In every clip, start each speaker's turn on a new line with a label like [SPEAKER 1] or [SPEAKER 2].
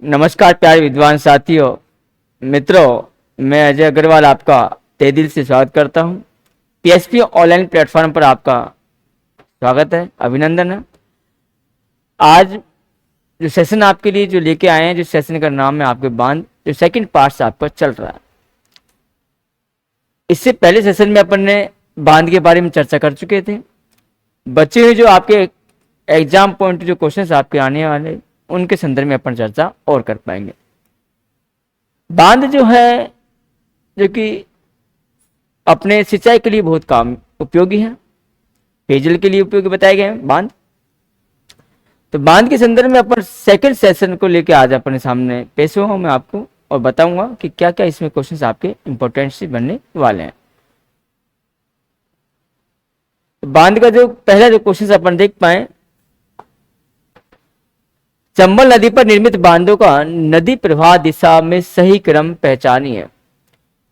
[SPEAKER 1] नमस्कार प्यारे विद्वान साथियों, मित्रों। मैं अजय अग्रवाल आपका तहे दिल से स्वागत करता हूं। पीएचपी ऑनलाइन प्लेटफॉर्म पर आपका स्वागत है, अभिनंदन है। आज जो सेशन आपके लिए जो लेके आए हैं, जो सेशन का नाम है आपके बांध, जो सेकंड पार्ट आपका चल रहा है। इससे पहले सेशन में अपन ने बांध के बारे में चर्चा कर चुके थे। बचे हुए जो आपके एग्जाम पॉइंट जो क्वेश्चंस आपके आने वाले, उनके संदर्भ में अपन चर्चा और कर पाएंगे। बांध जो है, जो कि अपने सिंचाई के लिए बहुत काम उपयोगी है, पेयजल के लिए उपयोगी बताए गए हैं बांध। तो बांध के संदर्भ में अपन सेकंड सेशन को लेकर आज अपने सामने पेश हुआ हूं मैं आपको, और बताऊंगा कि क्या क्या इसमें क्वेश्चंस आपके इंपॉर्टेंट से बनने वाले हैं। तो बांध का जो पहला जो क्वेश्चन अपन देख पाए, चंबल नदी पर निर्मित बांधों का नदी प्रवाह दिशा में सही क्रम पहचानिए।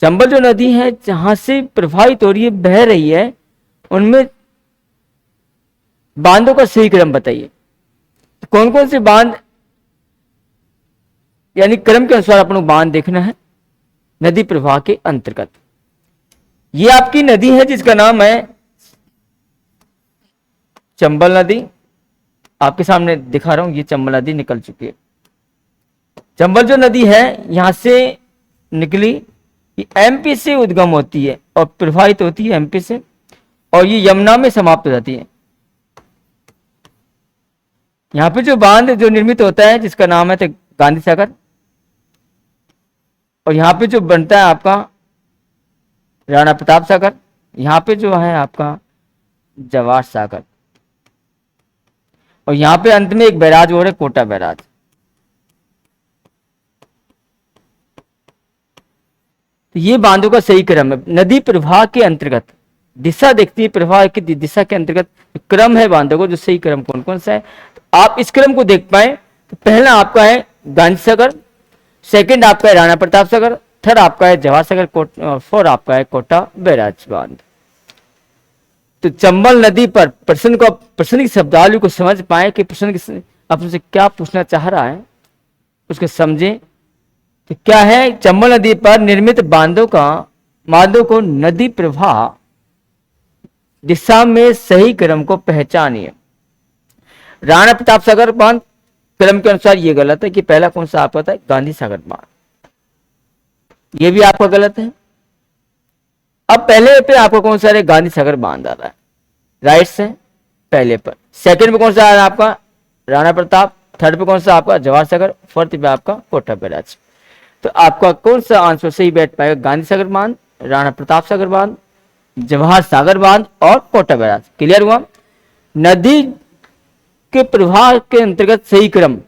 [SPEAKER 1] चंबल जो नदी है जहां से प्रभावित हो रही है, बह रही है, उनमें बांधों का सही क्रम बताइए। कौन कौन से बांध, यानी क्रम के अनुसार अपन को बांध देखना है नदी प्रवाह के अंतर्गत। ये आपकी नदी है जिसका नाम है चंबल नदी। आपके सामने दिखा रहा हूं, ये चंबल नदी निकल चुकी है। चंबल जो नदी है यहां से निकली, ये एमपी से उद्गम होती है और प्रवाहित होती है एमपी से, और ये यमुना में समाप्त हो जाती है। यहां पे जो बांध जो निर्मित होता है जिसका नाम है तो गांधी सागर, और यहां पे जो बनता है आपका राणा प्रताप सागर, यहां पे जो है आपका जवाहर सागर, और यहां पे अंत में एक बैराज और है, कोटा बैराज। तो ये बांधों का सही क्रम है नदी प्रवाह के अंतर्गत। दिशा देखती है प्रवाह की दिशा के अंतर्गत क्रम है बांधों को, जो सही क्रम कौन कौन सा है। तो आप इस क्रम को देख पाए तो पहला आपका है गांधी सागर, सेकंड आपका है राणा प्रताप सागर, थर्ड आपका है जवाहर सागर, और फोर्थ आपका है कोटा बैराज बांध। तो चंबल नदी पर प्रश्न की शब्दावली को समझ पाए कि प्रश्न अपने से क्या पूछना चाह रहा है, उसको समझे। तो क्या है, चंबल नदी पर निर्मित बांधों को नदी प्रवाह दिशा में सही क्रम को पहचानिए। राणा प्रताप सागर बांध क्रम के अनुसार ये गलत है कि पहला कौन सा आपका था, गांधी सागर बांध, ये भी आपका गलत है। अब पहले पे आपका कौन सा है, गांधी सागर बांध आ रहा है, राइट से पहले पर। सेकंड पे कौन सा आ रहा है आपका राणा प्रताप, थर्ड पे कौन सा आपका जवाहर सागर, फोर्थ पे आपका कोटा बैराज। तो आपका कौन सा आंसर सही बैठ पाएगा, गांधी सागर बांध, राणा प्रताप सागर बांध, जवाहर सागर बांध और कोटा बैराज। क्लियर हुआ। नदी के प्रवाह के अंतर्गत सही क्रम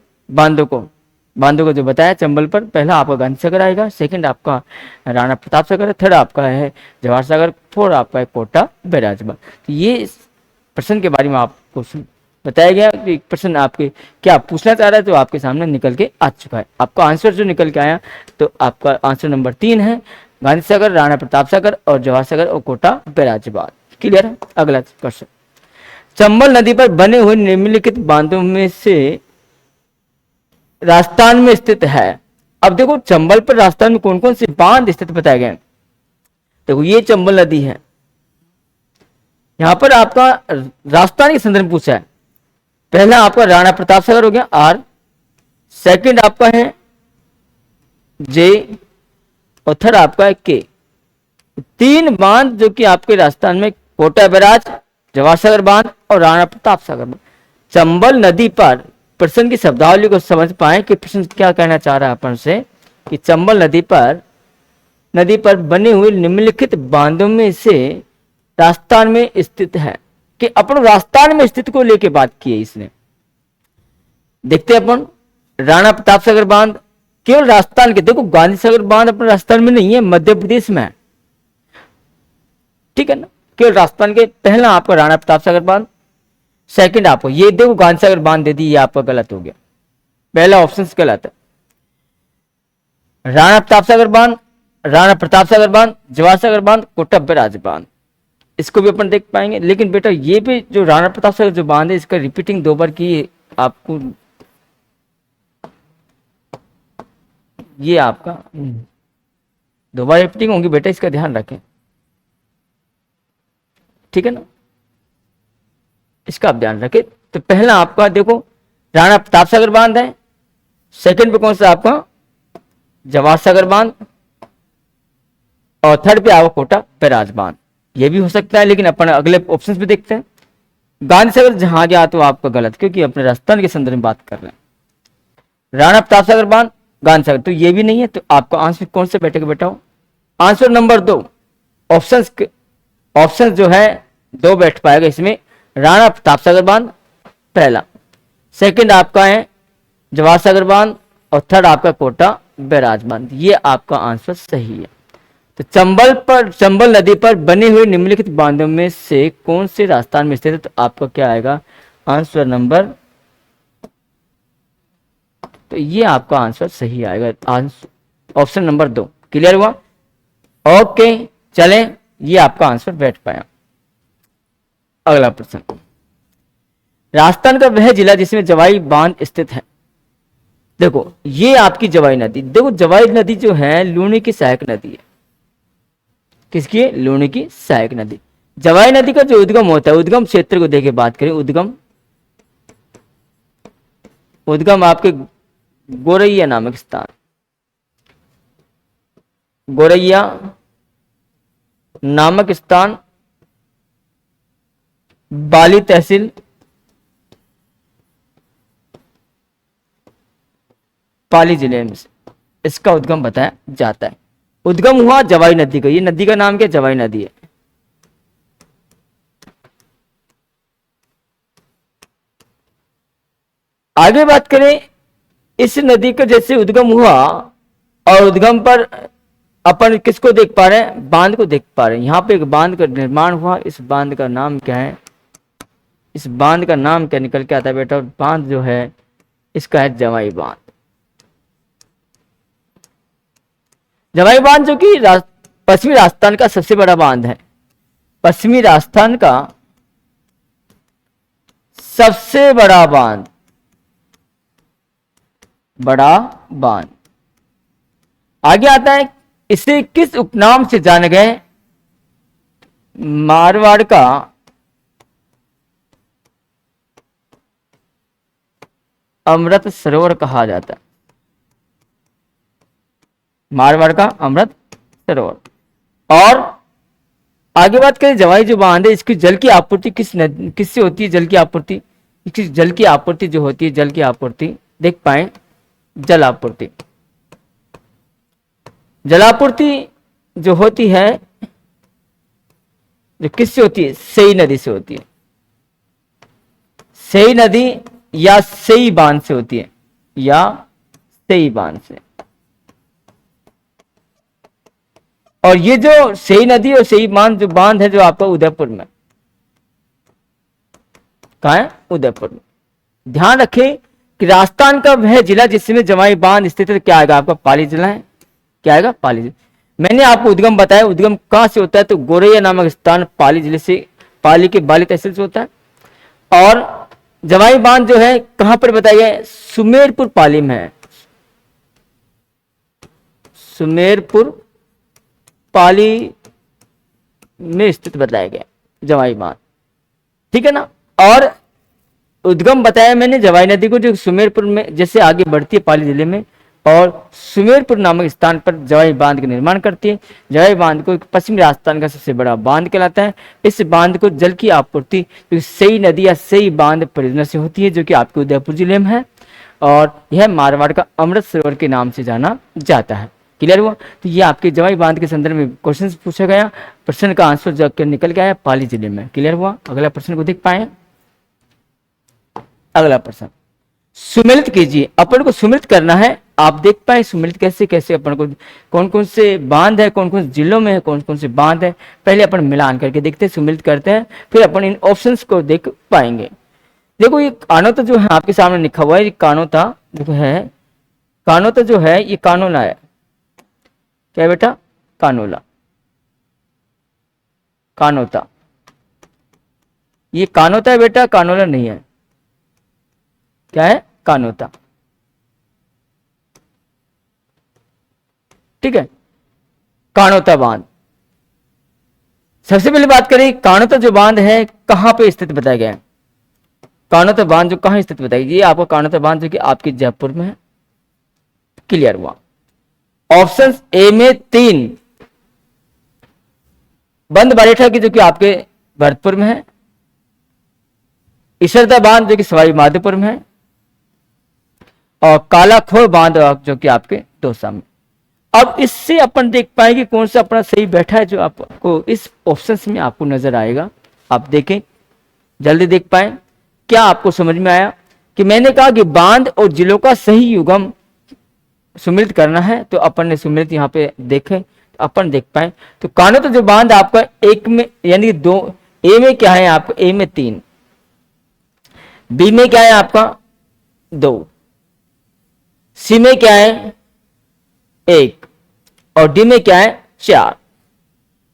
[SPEAKER 1] बांधों को जो बताया चंबल पर, पहला आपका गांधी सागर आएगा, सेकंड आपका राणा प्रताप सागर, थर्ड आपका है जवाहर सागर, फोर्थ आपका है कोटा बैराज बांध। तो ये प्रश्न के बारे में आपको बताया गया कि प्रश्न आपके क्या पूछना चाह रहा है, तो आपके सामने निकल के आ चुका है। आपका आंसर जो निकल के आया, तो आपका आंसर नंबर 3 है, गांधी सागर, राणा प्रताप सागर और जवाहर सागर और कोटा बैराज बांध। क्लियर है। अगला क्वेश्चन, चंबल नदी पर बने हुए निम्नलिखित बांधों में से राजस्थान में स्थित है। अब देखो चंबल पर राजस्थान में कौन कौन से बांध स्थित बताए गए। देखो ये चंबल नदी है, यहां पर आपका राजस्थान के संदर्भ पूछा है। पहला आपका राणा प्रताप सागर हो गया आर, सेकंड आपका है जे, और थर्ड आपका है के। 3 बांध जो कि आपके राजस्थान में कोटा बैराज, जवाहर सागर बांध और राणा प्रताप सागर बांध। चंबल नदी पर प्रश्न की शब्दावली को समझ पाए कि प्रश्न क्या कहना चाह रहा है अपन से, कि चंबल नदी पर बने हुए निम्नलिखित बांधों में से राजस्थान में स्थित है, कि अपन राजस्थान में स्थित को लेके बात की है इसने। देखते अपन राणा प्रताप सागर बांध केवल राजस्थान के, देखो गांधी सागर बांध अपने राजस्थान में नहीं है, मध्य प्रदेश में है, ठीक है ना। केवल राजस्थान के पहला आपका राणा प्रताप सागर बांध, सेकंड आपको ये देखो गांधी सागर बांध दे दी, ये आपका गलत हो गया, पहला ऑप्शन गलत है। राणा प्रताप सागर बांध, राणा प्रताप सागर बांध, जवाहर सागर बांध, कोटा बैराज बांध, इसको भी अपन देख पाएंगे। लेकिन बेटा ये भी जो राणा प्रताप सागर जो बांध है, इसका रिपीटिंग 2 बार की आपको ये आपका दो बार रिपीटिंग होंगी बेटा, इसका ध्यान रखें, ठीक है ना, इसका आप ध्यान रखें। तो पहला आपका देखो राणा प्रताप सागर बांध है, सेकंड पे कौन सा आपका जवाहर सागर बांध, और थर्ड पे आपका कोटा बैराज बांध। ये भी हो सकता है, लेकिन अपन अगले ऑप्शन पे देखते हैं। गांधी सागर जहां गया तो आपका गलत, क्योंकि अपने राजस्थान के संदर्भ में बात कर रहे हैं। राणा प्रताप सागर बांध, गांधी सागर, तो ये भी नहीं है, तो आपका आंसर कौन से बैठेगा बेटा हो? आंसर नंबर 2, ऑप्शन जो है 2 बैठ पाएगा इसमें। राणा प्रताप सागर बांध पहला, सेकंड आपका है जवाहर सागर बांध, और थर्ड आपका कोटा बैराज बांध। ये आपका आंसर सही है। तो चंबल नदी पर बने हुए निम्नलिखित बांधों में से कौन से राजस्थान में स्थित है? तो आपका क्या आएगा आंसर नंबर, तो ये आपका आंसर सही आएगा, आंसर ऑप्शन नंबर 2। क्लियर हुआ? ओके, चलें, ये आपका आंसर बैठ पाया। अगला प्रश्न, राजस्थान का वह जिला जिसमें जवाई बांध स्थित है। देखो ये आपकी जवाई नदी, देखो जवाई नदी जो है लूणी की सहायक नदी है। किसकी है? लूणी की सहायक नदी। जवाई नदी का जो उद्गम होता है, उद्गम क्षेत्र को देखे बात करें, उद्गम आपके गोरैया नामक स्थान, गोरैया नामक स्थान, बाली तहसील, पाली जिले में इसका उद्गम बताया जाता है। उद्गम हुआ जवाई नदी का, ये नदी का नाम क्या? जवाई नदी है। आगे बात करें, इस नदी का जैसे उद्गम हुआ, और उद्गम पर अपन किसको देख पा रहे हैं? बांध को देख पा रहे हैं। यहां पे एक बांध का निर्माण हुआ, इस बांध का नाम क्या है? इस बांध का नाम क्या निकल के आता है बेटा? बांध जो है इसका है जवाई बांध। जवाई बांध जो कि पश्चिमी राजस्थान का सबसे बड़ा बांध है, पश्चिमी राजस्थान का सबसे बड़ा बांध, बड़ा बांध। आगे आता है, इसे किस उपनाम से जाने गए? मारवाड़ का अमृत सरोवर कहा जाता है, मारवाड़ का अमृत सरोवर। और आगे बात करें, जवाई जो बांध है इसकी जल की आपूर्ति किससे होती है? जल की आपूर्ति, इसकी जल की आपूर्ति जो होती है, जल की आपूर्ति देख पाए, जल आपूर्ति, जलापूर्ति जो होती है, जो किससे होती है? सई नदी से होती है। सई नदी या सई बांध से होती है, या सई बांध से। और ये जो सई नदी और सई बांध जो बांध है, जो आपका उदयपुर में, कहाँ है? उदयपुर में। ध्यान रखें कि राजस्थान का वह जिला जिसमें जवाई बांध स्थित है, क्या आएगा आपका? पाली जिला है। क्या आएगा? पाली जिला। मैंने आपको उद्गम बताया, उद्गम कहां से होता है? तो गोरैया नामक स्थान पाली जिले से, पाली के बाली तहसील से होता है। और जवाई बांध जो है कहां पर बताया गया है? सुमेरपुर पाली में है, सुमेरपुर पाली में स्थित बताया गया जवाई बांध, ठीक है ना। और उद्गम बताया मैंने जवाई नदी को, जो सुमेरपुर में जैसे आगे बढ़ती है पाली जिले में, और सुमेरपुर नामक स्थान पर जवाई बांध का निर्माण करती है। जवाई बांध को पश्चिमी राजस्थान का सबसे बड़ा बांध कहलाता है। इस बांध को जल की आपूर्ति सई नदी या सई बांध परियोजना से होती है, जो कि आपके उदयपुर जिले में है, और यह मारवाड़ का अमृत सरोवर के नाम से जाना जाता है। क्लियर हुआ? तो ये आपके जवाई बांध के संदर्भ में क्वेश्चन पूछा गया, प्रश्न का आंसर जो निकल के आया पाली जिले में। क्लियर हुआ? अगला प्रश्न को देख पाए। अगला प्रश्न, सुमेलित कीजिए। अपन को सुमेलित करना है, आप देख पाए सुमेलित कैसे कैसे अपन को, कौन कौन से बांध है, कौन कौन से जिलों में है, कौन कौन से बांध है, पहले अपन मिलान करके देखते हैं, सुमेलित करते हैं, फिर अपन इन ऑप्शंस को देख पाएंगे। देखो ये कानोता जो है आपके सामने लिखा हुआ है, ये कानोता जो है, कानोता जो है ये कानोला है। क्या बेटा? कानोला, कानोता, ये कानोता है बेटा, कानोला नहीं है। क्या है? कानोता। ठीक है। कानोता बांध, सबसे पहले बात करें कानोता जो बांध है कहां पे स्थित बताया गया है। कानोता बांध जो कहां स्थित बताया गया, ये आपको कानोता बांध जो कि आपके जयपुर में है। क्लियर हुआ। ऑप्शन ए में 3 बंद बारेठा की जो कि आपके भरतपुर में है, इसरदा बांध जो कि सवाई माधोपुर में है, और काला खोह बांध जो कि आपके दौसा में। अब इससे अपन देख पाएंगे कौन सा अपना सही बैठा है, जो आपको इस ऑप्शन में आपको नजर आएगा। आप देखें, जल्दी देख पाए। क्या आपको समझ में आया कि मैंने कहा कि बांध और जिलों का सही युगम सुमिलित करना है, तो अपन ने सुमिलित यहाँ पे देखें तो अपन देख पाए। तो कानोता जो बांध आपका एक में यानी 2, ए में क्या है आपका, ए में 3, बी में क्या है आपका 2, सी में क्या है 1, और डी में क्या है 4।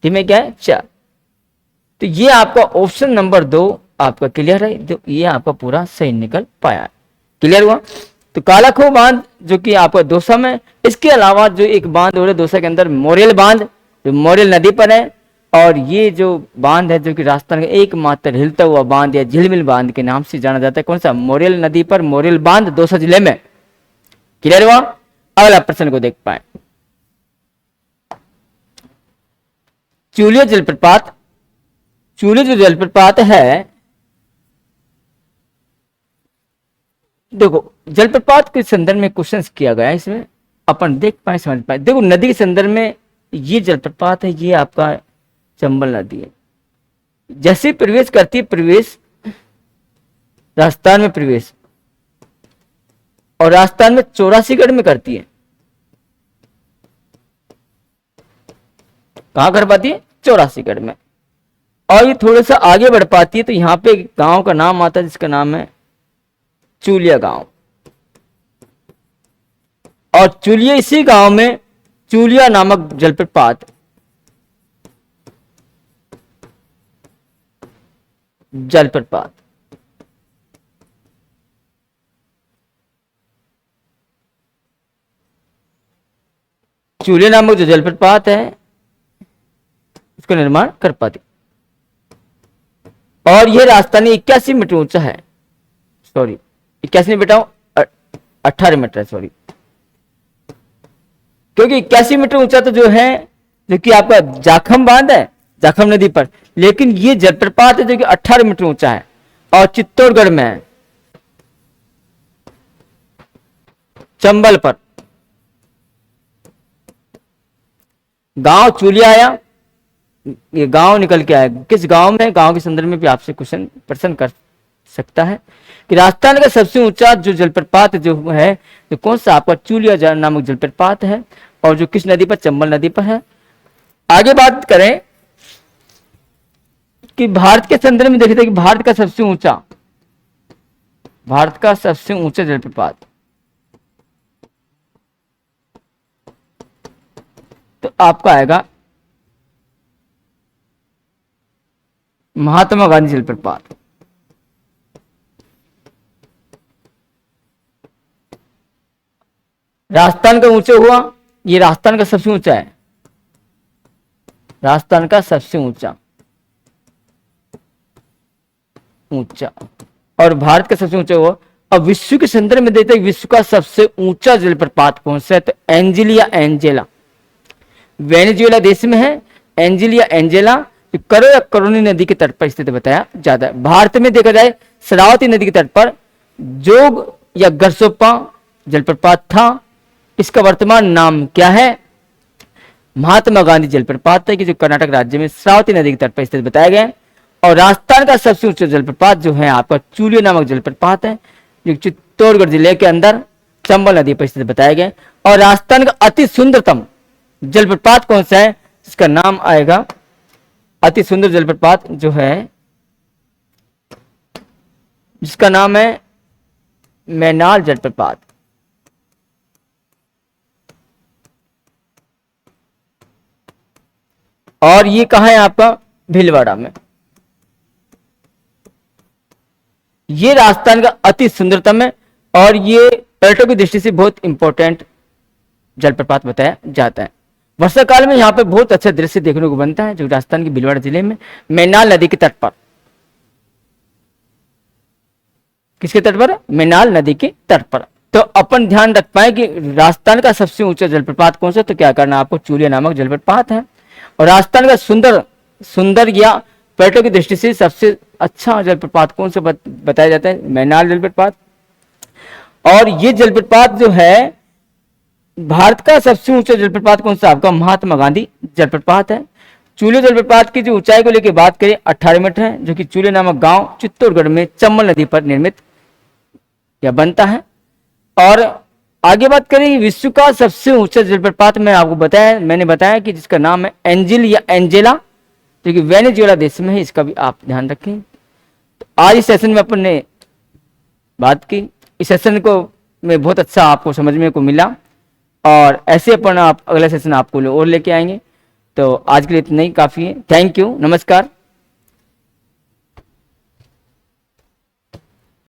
[SPEAKER 1] डी में क्या है 4। तो ये आपका ऑप्शन नंबर 2 आपका क्लियर है, तो ये आपका पूरा सही निकल पाया है। क्लियर हुआ। तो काला खोह बांध जो कि आपका दौसा में, इसके अलावा जो एक बांध हो रहा है दौसा के अंदर मोरेल बांध, जो मोरेल नदी पर है, और ये जो बांध है जो कि राजस्थान का एकमात्र हिलता हुआ बांध या झिलमिल बांध के नाम से जाना जाता है। कौन सा, मोरेल नदी पर मोरेल बांध दौसा जिले में। क्लियर हुआ। अगला प्रश्न को देख पाए। चूलिया जलप्रपात, चूलिया जो जलप्रपात है, देखो जलप्रपात के संदर्भ में क्वेश्चन किया गया है, इसमें अपन देख पाए समझ पाए। देखो नदी के संदर्भ में ये जलप्रपात है, ये आपका चंबल नदी है। जैसे प्रवेश करती है, प्रवेश राजस्थान में प्रवेश, और राजस्थान में 84गढ़ में करती है। कहां कर पाती है, 84गढ़ में। और ये थोड़ा सा आगे बढ़ पाती है तो यहाँ पे गांव का नाम आता है जिसका नाम है चूलिया गांव, और चूलिया, इसी गांव में चूलिया नामक जलप्रपात, जलप्रपात चूलिया नामक जो जलप्रपात है उसका निर्माण कर पाती, और यह राजस्थानी 81 मीटर ऊंचा है। सॉरी 81 नहीं बेटा, 18 मीटर, सॉरी, क्योंकि 81 मीटर ऊंचा तो जो है जो कि आपका जाखम बांध है, जाखम नदी पर, लेकिन ये जलप्रपात है जो कि 18 मीटर ऊंचा है और चित्तौड़गढ़ में है, चंबल पर। गांव चूलिया आया, ये गांव निकल के आया, किस गांव में, गांव के संदर्भ में भी आपसे क्वेश्चन प्रश्न कर सकता है कि राजस्थान का सबसे ऊंचा जो जलप्रपात जो है तो कौन सा आपका चूलिया नामक जलप्रपात है, और जो किस नदी पर, चंबल नदी पर है। आगे बात करें कि भारत के संदर्भ में देखे थे कि भारत का सबसे ऊंचा जलप्रपात, तो आपका आएगा महात्मा गांधी जलप्रपात। राजस्थान का ऊंचा हुआ, ये राजस्थान का सबसे ऊंचा है, राजस्थान का सबसे ऊंचा, और भारत का सबसे ऊंचा हुआ। अब विश्व के संदर्भ में देते हैं विश्व का सबसे ऊंचा जलप्रपात कौन सा है, तो एंजिलिया एंजेला, वेनेजुएला देश में है एंजिलिया एंजेला, करो या करोनी नदी के तट पर स्थित बताया जाता है। भारत में देखा जाए शरावती नदी के तट पर जोग या गरसोप्पा जलप्रपात था, इसका वर्तमान नाम क्या है, महात्मा गांधी जलप्रपात है, कि जो कर्नाटक राज्य में शरावती नदी के तट पर स्थित बताया गया है। और राजस्थान का सबसे ऊंचा जलप्रपात जो है आपका चूलिया नामक जलप्रपात है, जो चित्तौड़गढ़ जिले के अंदर चंबल नदी पर स्थित बताया गया। और राजस्थान का अति सुंदरतम जलप्रपात कौन सा है, इसका नाम आएगा, अति सुंदर जलप्रपात जो है जिसका नाम है मैनाल जलप्रपात। और ये कहां है आपका, भीलवाड़ा में। ये राजस्थान का अति सुंदरतम है, और ये पर्यटकों की दृष्टि से बहुत इंपॉर्टेंट जलप्रपात बताया जाता है। वर्षा काल में यहाँ पे बहुत अच्छा दृश्य देखने को बनता है, जो राजस्थान के भीलवाड़ा जिले में मैनाल नदी के तट पर। किसके तट पर? मैनाल नदी के तट पर। तो अपन ध्यान रख पाए कि राजस्थान का सबसे ऊंचा जलप्रपात कौन सा, तो क्या करना आपको, चूलिया नामक जलप्रपात है। और राजस्थान का सुंदर या पर्यटक की दृष्टि से सबसे अच्छा जलप्रपात कौन सा बताया जाता है? मैनाल जलप्रपात। और ये जलप्रपात जो है, भारत का सबसे ऊंचा जलप्रपात कौन सा? आपका महात्मा गांधी जलप्रपात है। चूले जलप्रपात की जो ऊंचाई को लेकर बात करें 18 मीटर है, जो कि चूले नामक गांव चित्तौड़गढ़ में चंबल नदी पर निर्मित या बनता है। और आगे बात करें विश्व का सबसे ऊंचा जलप्रपात मैंने बताया कि जिसका नाम है एंजिल या एंजेला, जो कि वेनेजुएला देश में है, इसका भी आप ध्यान रखें। तो आज इस सेशन में अपन ने बात की, इस सेशन को में बहुत अच्छा आपको समझने को मिला, और ऐसे अपन आप अगला सेशन आपको और लेके आएंगे। तो आज के लिए इतना ही काफ़ी है। थैंक यू, नमस्कार।